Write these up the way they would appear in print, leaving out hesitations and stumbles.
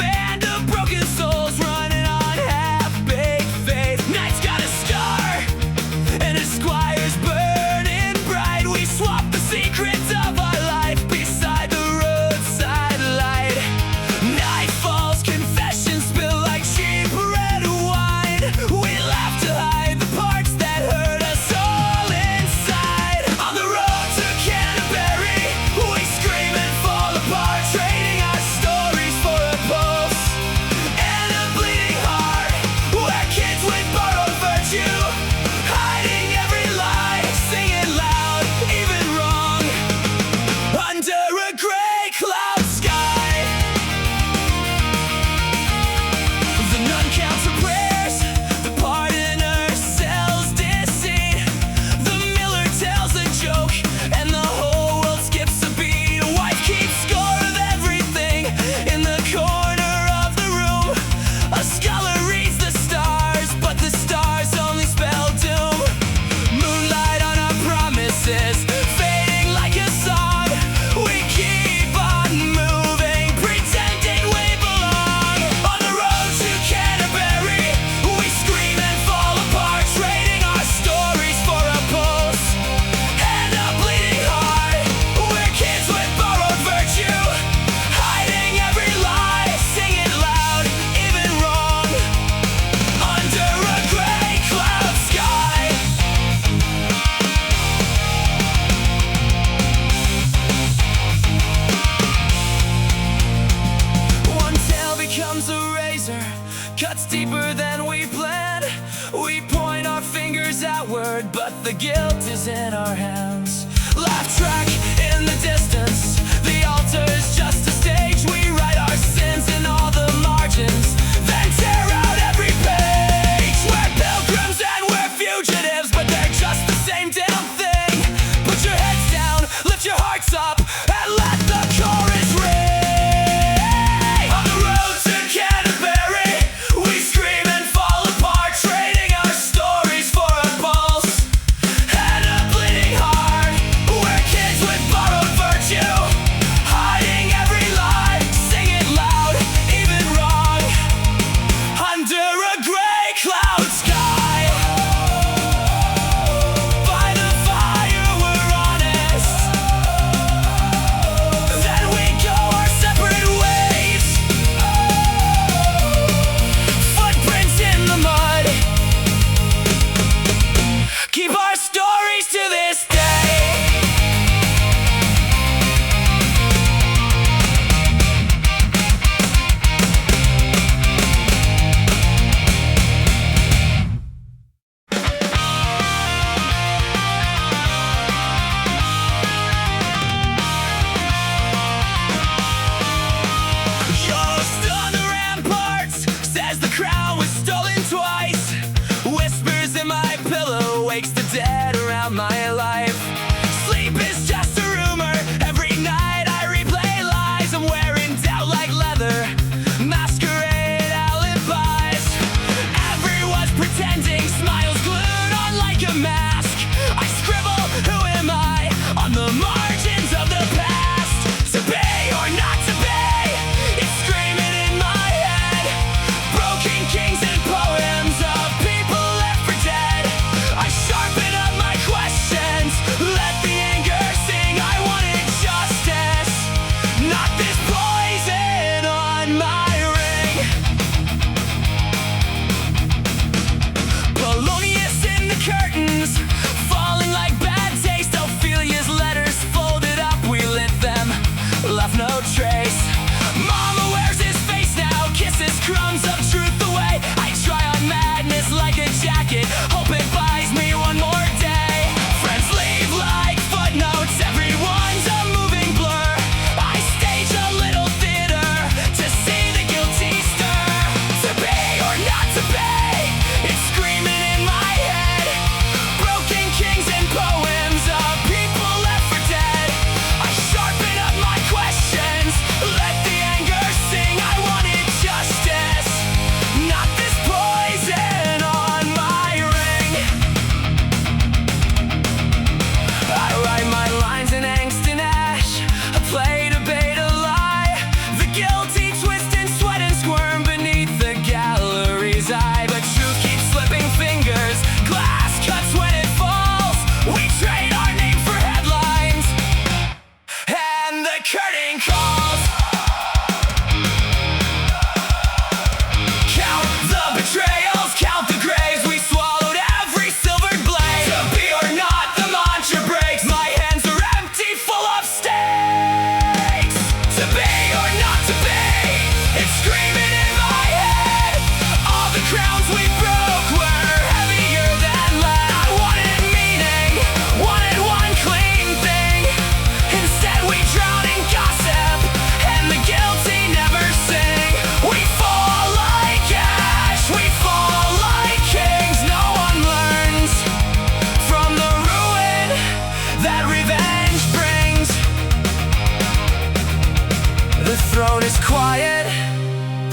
band of broken souls running on half-baked faith. Night's got a scar and a squire's burning bright. We swap the secrets of our life beside the roadside light. Night falls, confessions spill like cheap red wine. We laugh to hide the parts that hurt us all inside. On the road to Canterbury, we scream and fall apart, trading our stories for a pulse and a bleeding heart. We're kids with borrowed virtue, hiding every lie, singing loud, even wrong, under a gray cloud sky. The nun counts her prayers, the pardoner sells deceit. The miller tells a joke, and the whole world skips a beat. A wife keeps score of everything in the corner of the room. A scholar reads the stars, but the stars only spell doom. Moonlight on our promises, fading like a song. We keep on moving, pretending we belong. On the road to Canterbury, we scream and fall apart, trading our stories for a pulse and a bleeding heart. We're kids with borrowed virtue, hiding every lie, singing loud, even wrong, under a gray cloud sky. One tale becomes a razor, cuts deeper than we planned. We point our fingers outward, but the guilt is in our hands. Laugh track in the distance, the altar's just a stage. We write our sins in all the margins, then tear out every page. We're pilgrims and we're fugitives, but they're just the same damn thing. Put your heads down, lift your hearts up, and let the chorus ring. On the road to Canterbury, we scream and fall apart, trading our stories for a pulse and a bleeding heart. We're kids with borrowed virtue,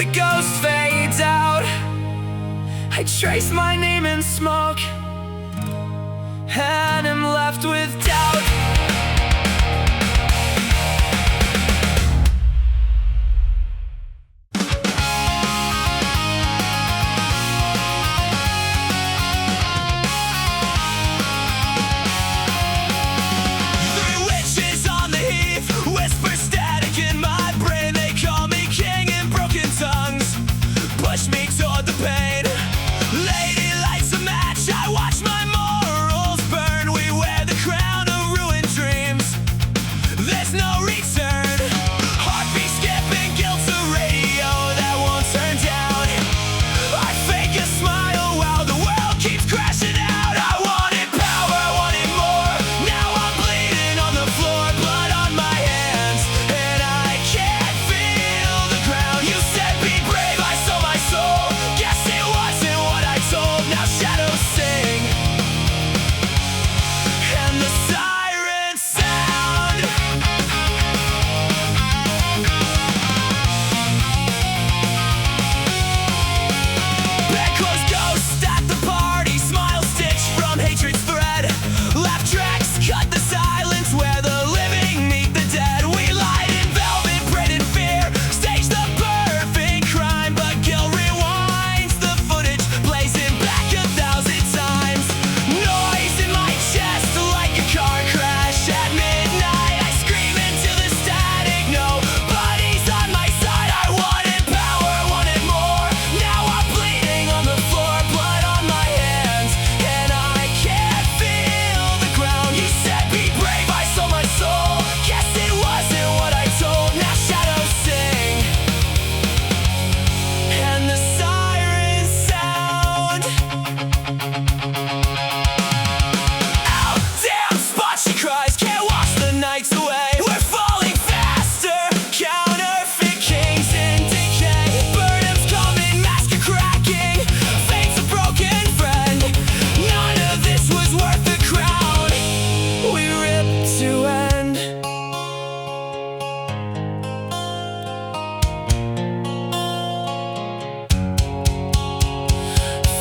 The ghost fades out. I trace my name in smoke and am left with doubt. Push me toward the pain. Lady lights a match. I watch my morals burn. We wear the crown of ruined dreams. There's no return. Heartbeat skipping, guilt's a radio that won't turn down. I fake a smile while the world keeps crashing out. I wanted power, I wanted more. Now I'm bleeding on the floor, blood on my hands, and I can't feel the ground. You said be brave, I saw my soul. Guess it wasn't what I told. Now shadows sing and the sirens sound. Bedclothes ghost at the party. Smile stitched from hatred's thread. Laugh tracks cut the silence where the living meet the dead. We lied in velvet, prayed in fear. Staged the perfect crime, but guilt rewinds the footage, blazing back 1,000 times. Noise in my chest like a car crash at midnight. I scream into the static. Nobody's on my side. I wanted power, wanted more. Now I'm bleeding on the floor, blood on my hands, and I can't feel the ground. You said be brave, I sold my soul. Guess it wasn't what I told. Now shadows sing and the sirens sound. Out, damn spot, she cries. Can't wash the nights away. We're falling faster. Counterfeit kings in decay. Burnham's coming, mask are cracking. Fate's a broken friend. None of this was worth the crown. We ripped to end.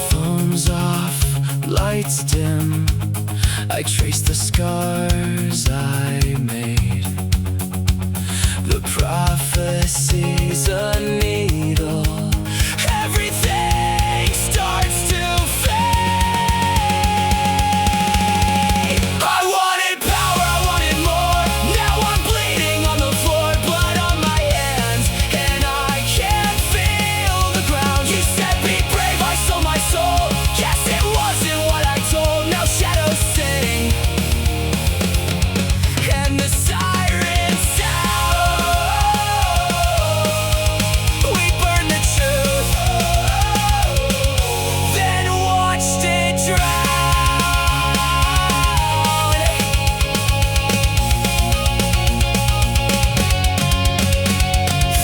Phones off, lights dim. I trace the scars I made. The prophecy's a needle. Everything starts to fade. I wanted power, I wanted more. Now I'm bleeding on the floor, blood on my hands, and I can't feel the ground. You said be brave, I sold my soul. Guess it wasn't what I told. Now shadows sing and the sirens sound. We burned the truth, then watched it drown.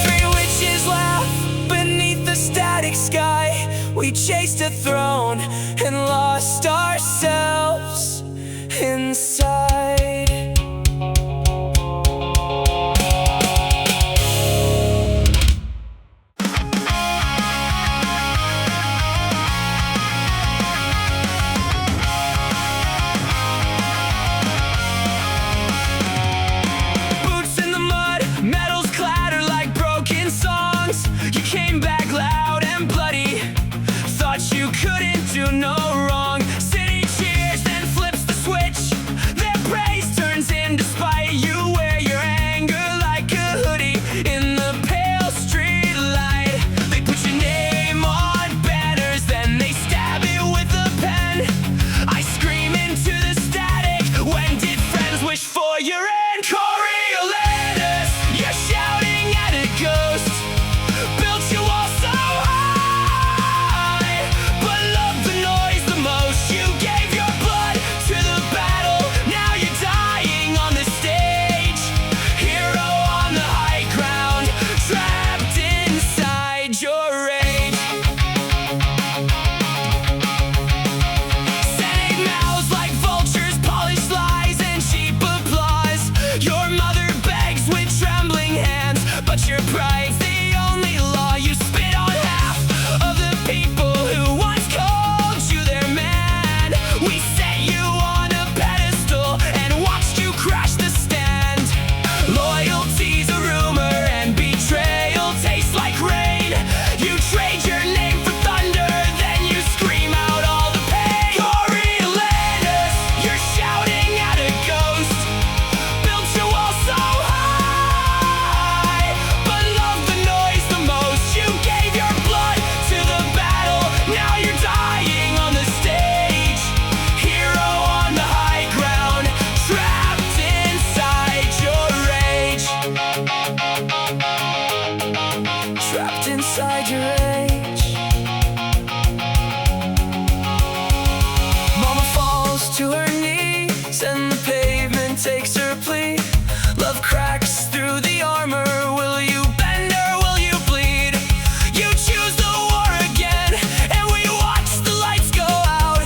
3 witches laugh beneath the static sky. We chased a throne and lost ourselves inside. Boots in the mud, metals clatter like broken songs. You came back loud and bloody. Thought you couldn't do no wrong. City cheers, then flips the switch. Their praise turns into spite. You wear your anger like a hoodie in the pale street light. They put your name on banners, then they stab it with a pen. I scream into the static. When did friends wish for your end? Coriolanus, you're shouting at a ghost. Built you walls so age. Mama falls to her knees and the pavement takes her plea. Love cracks through the armor. Will you bend or will you bleed? You choose the war again, and we watch the lights go out.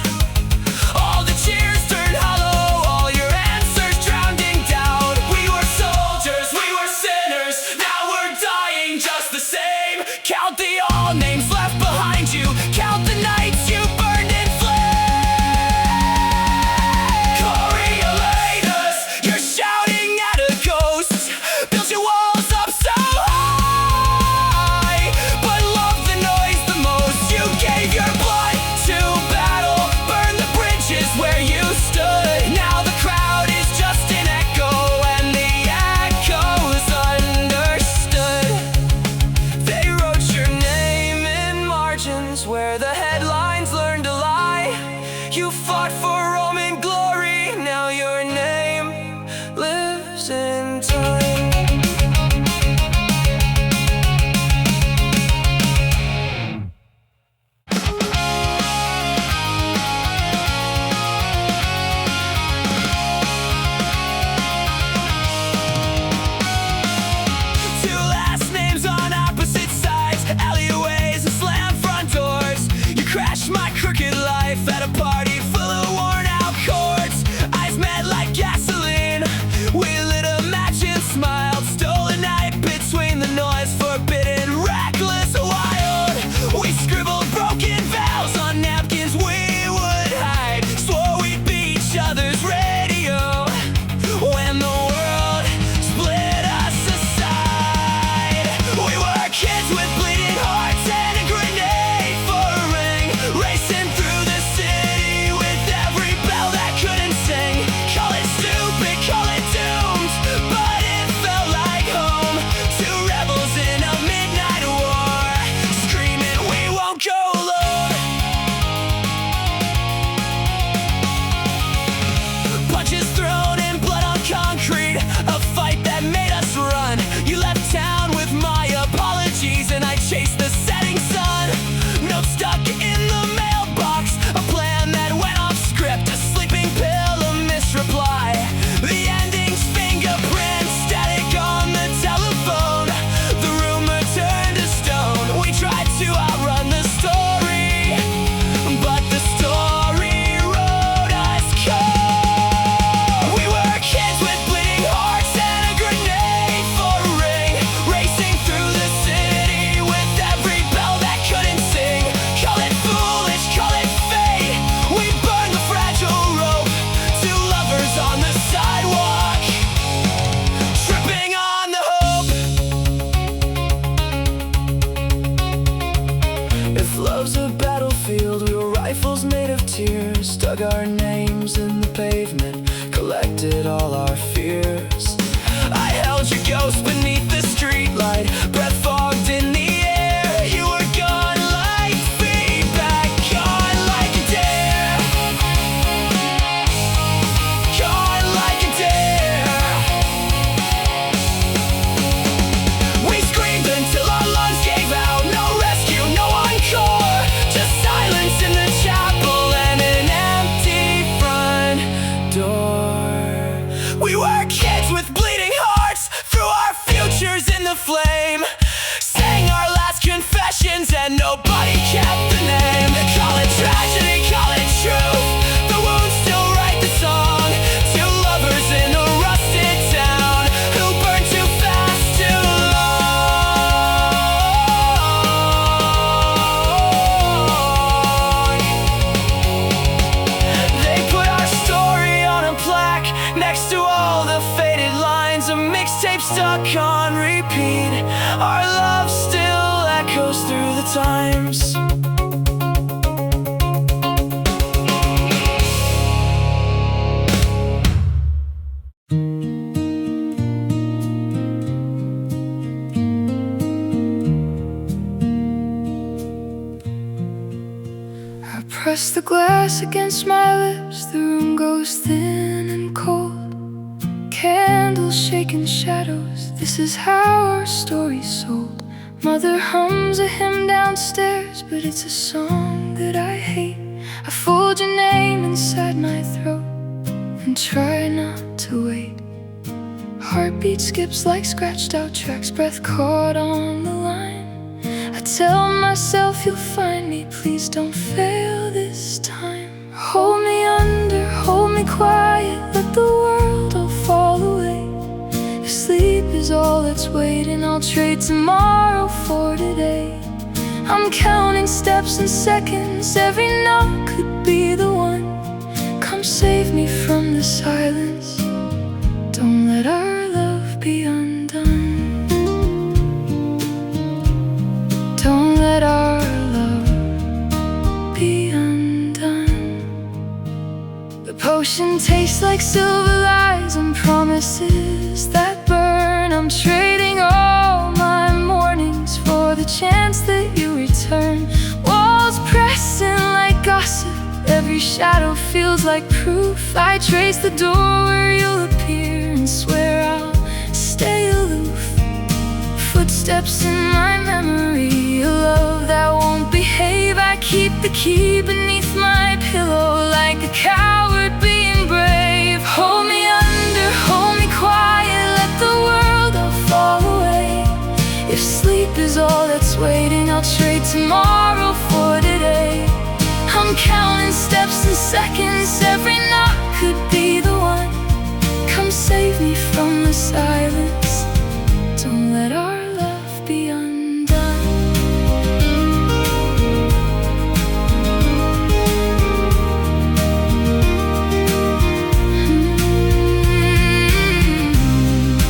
All the cheers turn hollow, all your answers drowned in doubt. We were soldiers, we were sinners, now we're dying just the same. Count the all names left behind you, count the nights you burned in flame. Coriolanus, you're shouting at a ghost. Build your walls up so high, but love the noise the most. You gave your blood to battle, burn the bridges where you stood. Now the crowd is just an echo, and the echoes understood. They wrote your name in margins where the headlines learned to lie. You fought for Roman glory, now your name lives in time. Two last names on opposite sides, alleyways and slam front doors. You crashed my crooked life at a party full of worn out chords. Eyes met like gasoline, we lit a match and smiled. Stole a night between the noise, forbidden, reckless, wild. We scribbled broken vows on napkins we would hide. Swore we'd be each other's radio when the world split us aside. We were kids with bleeding hearts and a grenade for a ring, racing through the city with every bell that couldn't sing. Call it stupid, call it doomed, but it felt like home. Two rebels in a midnight war, screaming we won't go alone. Punches thrown and blood on concrete, a fight that made us run. You left town with my apologies and I chased the setting sun. Note stuck in the mailbox, a plan that went off script, a sleeping pill, a missed reply. The ending's fingerprints, static on the telephone. The rumor turned to stone. We tried to outrun the story, but the story wrote us cold. We were kids with bleeding hearts and a grenade for a ring, racing through the city with every bell that couldn't sing. Call it foolish, call it fate, we burned the fragile rope. Two lovers on the sidewalk, tripping on the hope. If love's a battlefield, we were rifles made of tears. Dug our names in the pavement, collected all our fears. I held your ghost beneath the streetlight, breath fogged in the air. You were gone like feedback, gone like a dare. Gone like a dare. We screamed until our lungs gave out. No rescue, no encore, just silence in the chapel and an empty front door. We were kids with bleeding hearts, threw our futures in the flame. Sang our last confessions and nobody kept the name. Call it tragedy, call it truth, the wounds still write the song. Two lovers in a rusted town who burned too fast, too long. They put our story on a plaque next to all the faded lines, a mixtape stuck on repeat. Our love still echoes through the times. I press the glass against my lips, the room goes thin and cold. Candles shaking shadows, this is how our story's sold. Mother hums a hymn downstairs, but it's a song that I hate. I fold your name inside my throat and try not to wait. Heartbeat skips like scratched out tracks, breath caught on the line. I tell myself you'll find me, please don't fail this time. Hold me under, hold me quiet, let the world all fall away. If sleep is all that's waiting, I'll trade tomorrow for today. I'm counting steps and seconds, every knock could be the one. Come save me from the silence, don't let our love be undone. Don't let our love be undone. The potion tastes like silver lies and promises that burn. I'm trading all my mornings for the chance that you return. Walls pressing like gossip, every shadow feels like proof. I trace the door where you'll appear and swear I'll stay aloof. Footsteps in my memory, a love that won't behave. I keep the key beneath my pillow like a coward being brave. Hold me under, hold me quiet, let the world all fall away. If sleep is all that's waiting, I'll trade tomorrow for today. I'm counting steps and seconds, every knock could be the one. Come save me from the silence, don't let our love be undone.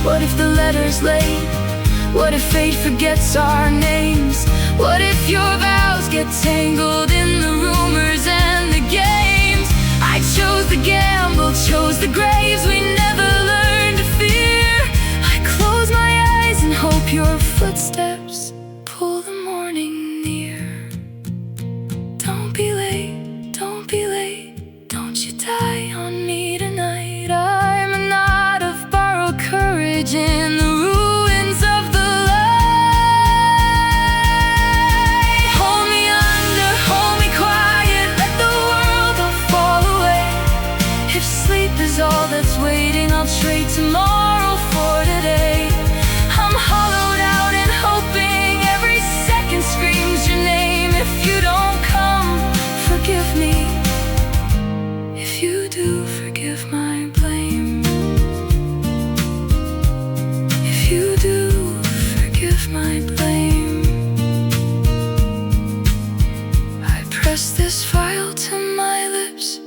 What if the letter's late? What if fate forgets our names? What if your vows get tangled in the rumors and the games? I chose the gamble, chose the graves we never learned to fear. I close my eyes and hope your footsteps pull the morning near. Don't be late, don't be late, don't you die on me tonight. I'm a knot of borrowed courage in the ruins of the light. Hold me under, hold me quiet, let the world all fall away. If sleep is all that's waiting, I'll trade tomorrow for today. I'm hollowed out and hoping every second screams your name. If you don't come, forgive me. If you do, forgive my blame. If you do, forgive my blame. I press this file to my lips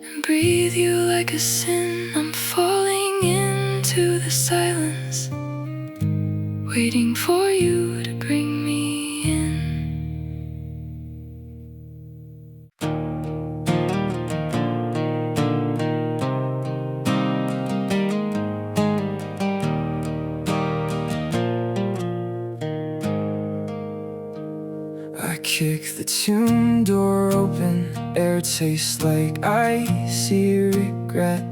and breathe you like a sin. I'm falling into the silence, waiting for you to bring me in. I kick the tomb door open, air tastes like icy regret.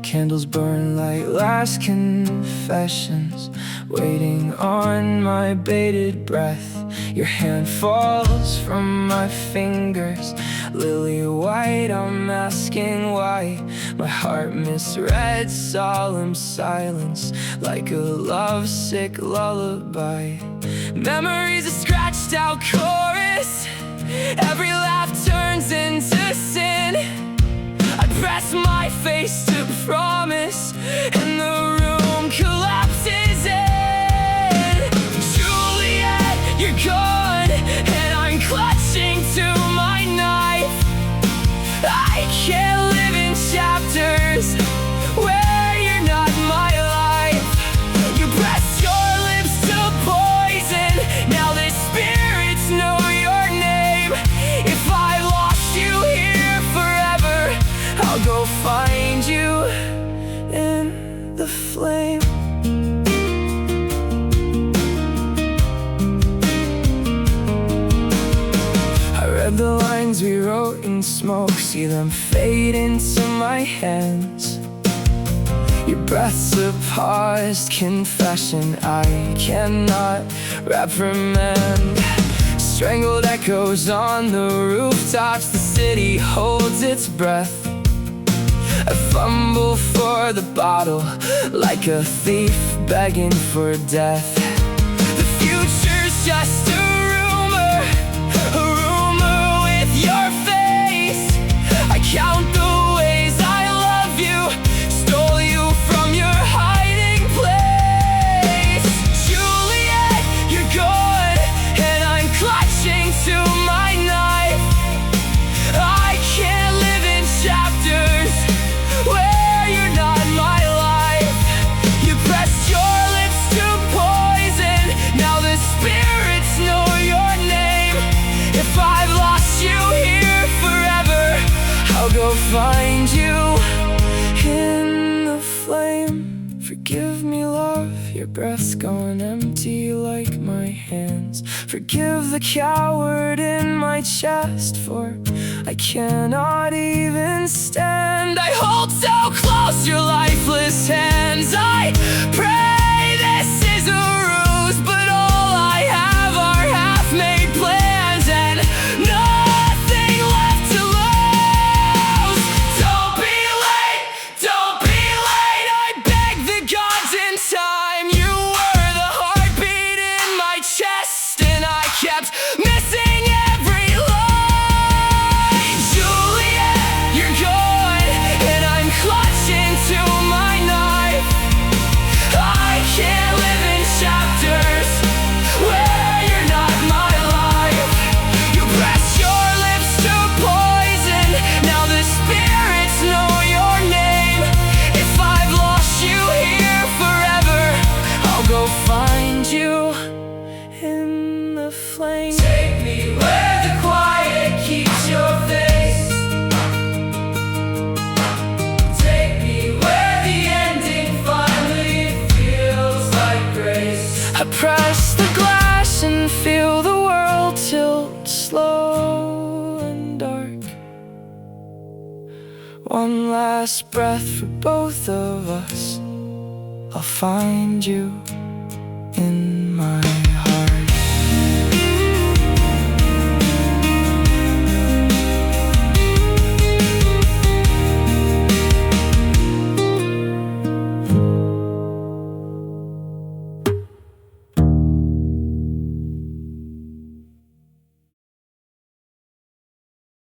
Candles burn like last confessions, waiting on my bated breath. Your hand falls from my fingers, lily white, I'm asking why. My heart misread solemn silence like a lovesick lullaby. Memories a scratched out chorus, every laugh turns into sin. I press my face to promise, and the room collapses in. Juliet, you're gone, and I'm clutching to my knife. I can't live in chapters where you're not my life. You press your lips to poison, now the spirits know your name. If I lost you here forever, I'll go find you in the flame. I read the lines we wrote in smoke, see them fade into my hands. Your breath's a paused confession I cannot reprimand. Strangled echoes on the rooftops, the city holds its breath. I fumble for the bottle like a thief begging for death. The future's just a rumor with your face. I count the ways I love you, stole you from your hiding place. Juliet, you're gone, and I'm clutching to my knife. I can't live in chapters where you're not my life. You pressed your lips to poison, now the spirits know your name. If I've lost you here forever, I'll go find you in the flame. Forgive me, love, your breath's gone empty like my hands. Forgive the coward in my chest, for I cannot even stand. I hold so close your lifeless hands. I pray this is a ruse, but all I have are half-made plans and nothing left to lose. Don't be late, don't be late. I beg the gods in time. You were the heartbeat in my chest, and I kept missing every line. Juliet, you're gone, and I'm clutching to my knife. I can't live in chapters where you're not my life. You press your lips to poison, now the spirits know your name. If I've lost you here forever, I'll go find you in the flame. Take me where the quiet keeps your face. Take me where the ending finally feels like grace. I press the glass and feel the world tilt slow and dark. One last breath for both of us. I'll find you in my